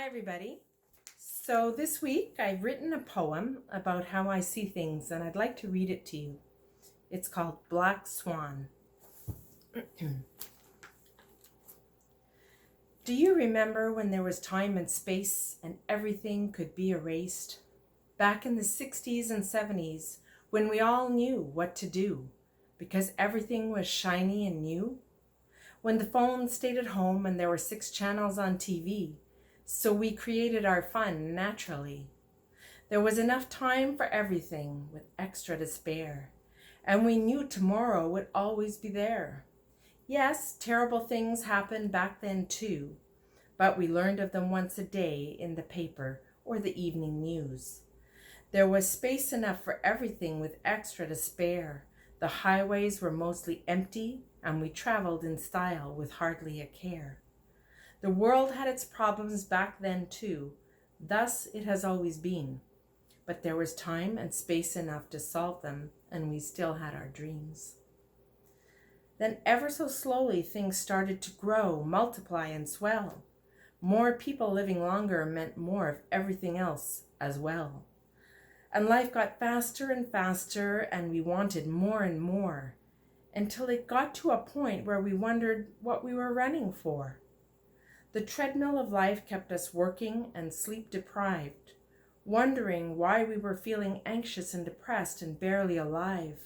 everybody. So this week I've written a poem about how I see things and I'd like to read it to you. It's called Black Swan. Do you remember when there was time and space and everything could be erased? Back in the 60s and 70s when we all knew what to do because everything was shiny and new? When the phone stayed at home and there were 6 channels on TV, so we created our fun naturally. There was enough time for everything with extra to spare, and we knew tomorrow would always be there. Yes, terrible things happened back then too, but we learned of them once a day in the paper or the evening news. There was space enough for everything with extra to spare. The highways were mostly empty, and we traveled in style with hardly a care. The world had its problems back then too, thus it has always been. But there was time and space enough to solve them, and we still had our dreams. Then ever so slowly things started to grow, multiply, and swell. More people living longer meant more of everything else as well. And life got faster and faster, and we wanted more and more, until it got to a point where we wondered what we were running for. The treadmill of life kept us working and sleep deprived, wondering why we were feeling anxious and depressed and barely alive.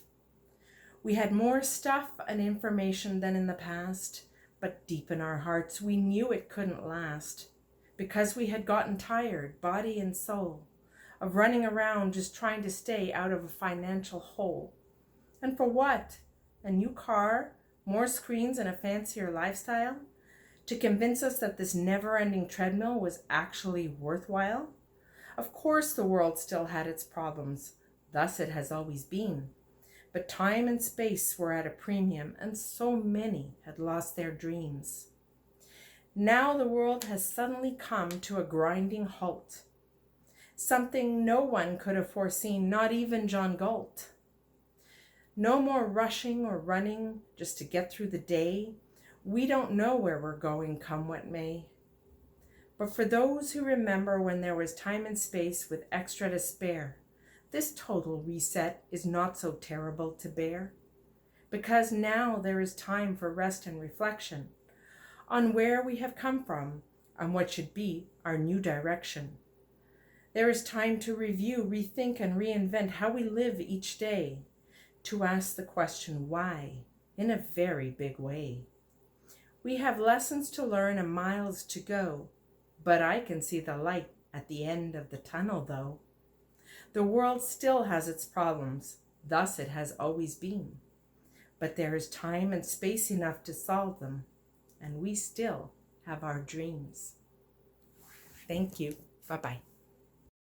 We had more stuff and information than in the past, but deep in our hearts we knew it couldn't last, because we had gotten tired, body and soul, of running around just trying to stay out of a financial hole. And for what? A new car, more screens, and a fancier lifestyle? To convince us that this never-ending treadmill was actually worthwhile? Of course the world still had its problems, thus it has always been. But time and space were at a premium, and so many had lost their dreams. Now the world has suddenly come to a grinding halt, something no one could have foreseen, not even John Galt. No more rushing or running just to get through the day. We don't know where we're going, come what may. But for those who remember when there was time and space with extra to spare, this total reset is not so terrible to bear. Because now there is time for rest and reflection on where we have come from and what should be our new direction. There is time to review, rethink, and reinvent how we live each day, to ask the question why in a very big way. We have lessons to learn and miles to go, but I can see the light at the end of the tunnel though. The world still has its problems, thus it has always been. But there is time and space enough to solve them, and we still have our dreams. Thank you. Bye-bye.